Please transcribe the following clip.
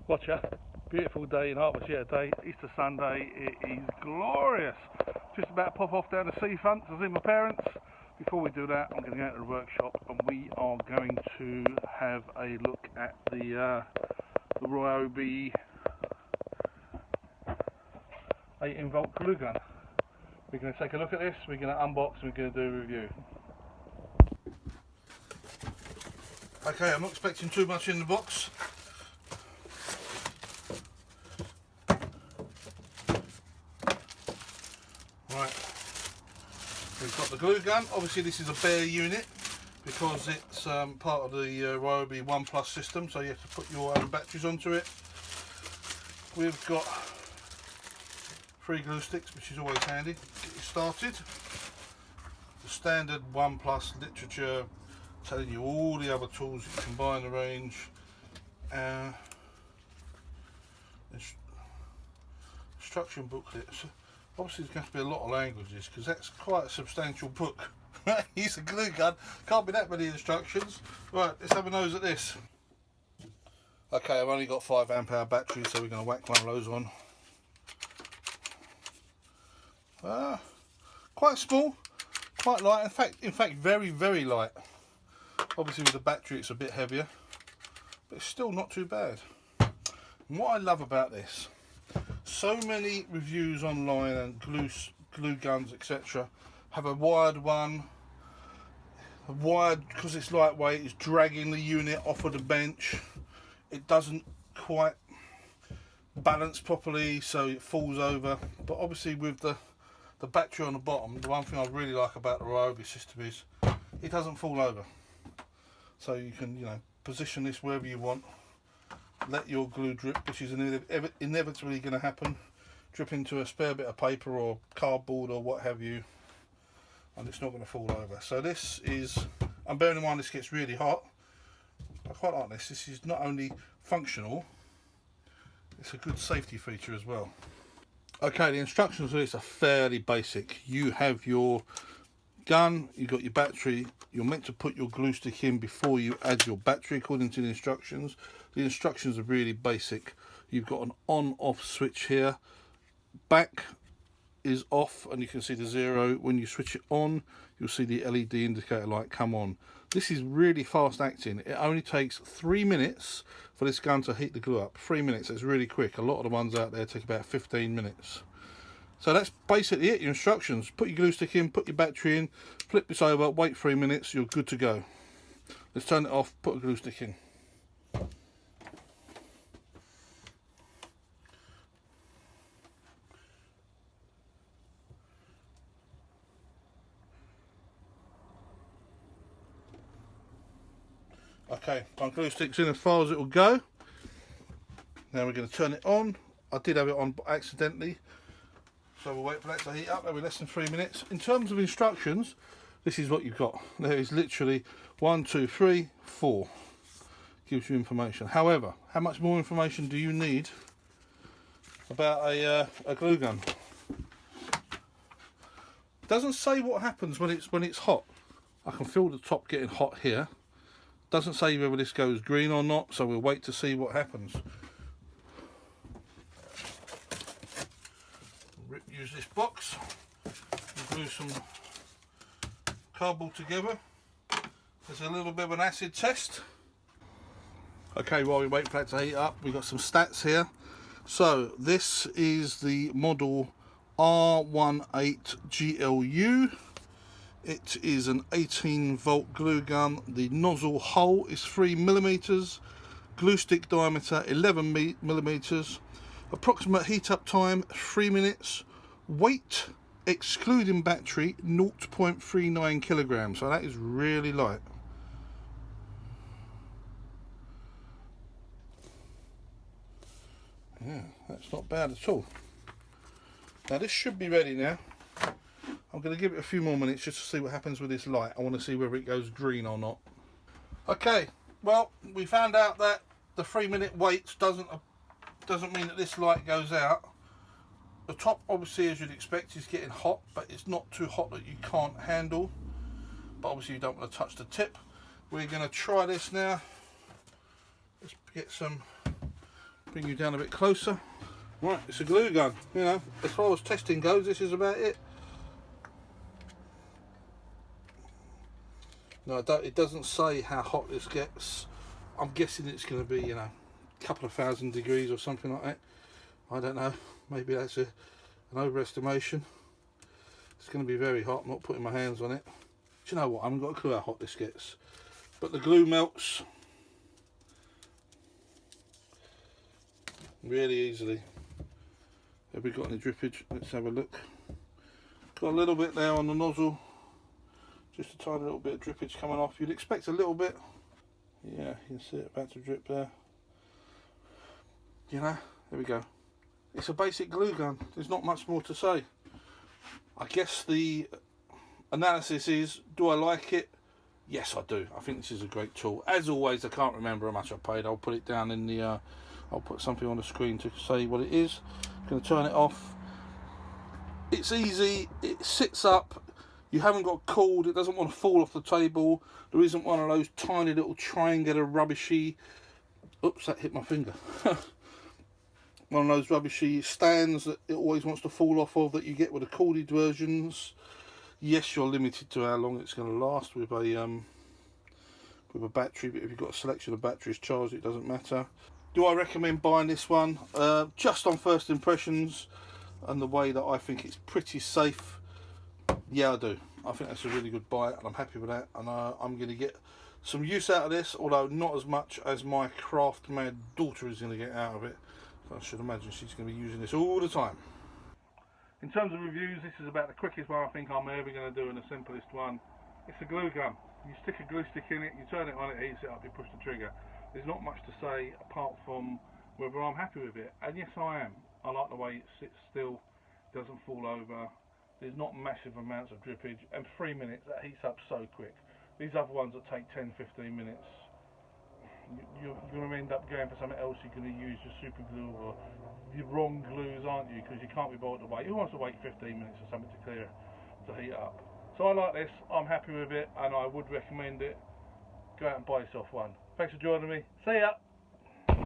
Watcha, beautiful day in Hertfordshire today, Easter Sunday. It is glorious. Just about to pop off down the seafront to see my parents. Before we do that, I'm going to go out to the workshop and we are going to have a look at the Ryobi 18-volt glue gun. We're going to take a look at this, we're going to unbox and we're going to do a review. Okay, I'm not expecting too much in the box. Right, we've got the glue gun. Obviously this is a bare unit because it's part of the Ryobi 1 Plus system, so you have to put your own batteries onto it. We've got 3 glue sticks, which is always handy to get you started. The standard 1 Plus literature telling you all the other tools you can buy in the range. Instruction booklets. Obviously there's going to be a lot of languages because that's quite a substantial book. Use a glue gun, can't be that many instructions. Right, let's have a nose at this. Okay, I've only got 5 amp hour batteries, so we're going to whack one of those on. Quite small, quite light, in fact very, very light. Obviously with the battery it's a bit heavier, but it's still not too bad. And what I love about this, so many reviews online and glue guns etc have a wired one. Wired because it's lightweight, it's dragging the unit off of the bench. It doesn't quite balance properly, so it falls over. But obviously with the battery on the bottom, the one thing I really like about the Ryobi system is it doesn't fall over. So you can, you know, position this wherever you want. Let your glue drip, which is inevitably going to happen, drip into a spare bit of paper or cardboard or what have you, and it's not going to fall over. So this is, and bearing in mind this gets really hot, I quite like this. This is not only functional, it's a good safety feature as well. Okay, the instructions for this are fairly basic. You have your gun, you've got your battery, you're meant to put your glue stick in before you add your battery according to the instructions. The instructions are really basic. You've got an on-off switch here. Back is off and you can see the 0. When you switch it on, you'll see the LED indicator light come on. This is really fast acting. It only takes 3 minutes for this gun to heat the glue up. 3 minutes, that's really quick. A lot of the ones out there take about 15 minutes. So that's basically it, your instructions. Put your glue stick in, put your battery in, flip this over, wait 3 minutes, you're good to go. Let's turn it off, put a glue stick in. Okay, my glue stick's in as far as it will go. Now we're going to turn it on. I did have it on accidentally, so we'll wait for that to heat up. That'll be less than 3 minutes. In terms of instructions, this is what you've got. There is literally 1, 2, 3, 4. Gives you information. However, how much more information do you need about a glue gun? It doesn't say what happens when it's hot. I can feel the top getting hot here. Doesn't say whether this goes green or not, so we'll wait to see what happens. Use this box, glue some cardboard together. There's a little bit of an acid test. Okay, while we wait for that to heat up, we've got some stats here. So this is the model R18GLU. It is an 18-volt glue gun. The nozzle hole is 3mm. Glue stick diameter 11mm. Approximate heat up time 3 minutes. Weight excluding battery 0.39 kilograms. So that is really light. Yeah, that's not bad at all. Now this should be ready now. I'm going to give it a few more minutes just to see what happens with this light. I want to see whether it goes green or not. Okay, well, we found out that the 3 minute wait doesn't mean that this light goes out. The top, obviously, as you'd expect, is getting hot, but it's not too hot that you can't handle. But obviously you don't want to touch the tip. We're going to try this now. Let's get some bring you down a bit closer. Right, it's a glue gun. You know, as far as testing goes, this is about it. No, it doesn't say how hot this gets. I'm guessing it's going to be, you know, a couple of thousand degrees or something like that. I don't know. Maybe that's an overestimation. It's going to be very hot. I'm not putting my hands on it. Do you know what? I haven't got a clue how hot this gets. But the glue melts really easily. Have we got any drippage? Let's have a look. Got a little bit there on the nozzle. Just a tiny little bit of drippage coming off. You'd expect a little bit. Yeah, you can see it about to drip there. You know, there we go. It's a basic glue gun. There's not much more to say. I guess the analysis is, do I like it? Yes, I do. I think this is a great tool. As always, I can't remember how much I paid. I'll put it down in the, I'll put something on the screen to say what it is. I'm going to turn it off. It's easy. It sits up. You haven't got cord. It doesn't want to fall off the table. There isn't one of those tiny little triangular rubbishy. Oops, that hit my finger. One of those rubbishy stands that it always wants to fall off of that you get with the corded versions. Yes, you're limited to how long it's going to last with a battery, but if you've got a selection of batteries charged, it doesn't matter. Do I recommend buying this one? Just on first impressions and the way that I think it's pretty safe, yeah, I do. I think that's a really good buy and I'm happy with that, and I'm going to get some use out of this, although not as much as my craft mad daughter is going to get out of it. So I should imagine she's going to be using this all the time. In terms of reviews, this is about the quickest one I think I'm ever going to do, and the simplest one. It's a glue gun. You stick a glue stick in it, you turn it on, it heats it up, you push the trigger. There's not much to say apart from whether I'm happy with it, and yes, I am. I like the way it sits still, doesn't fall over. There's not massive amounts of drippage, and 3 minutes, that heats up so quick. These other ones that take 10-15 minutes, you're going to end up going for something else. You're going to use your super glue or your wrong glues, aren't you? Because you can't be bothered to wait. Who wants to wait 15 minutes for something to heat up? So I like this. I'm happy with it, and I would recommend it. Go out and buy yourself one. Thanks for joining me. See ya.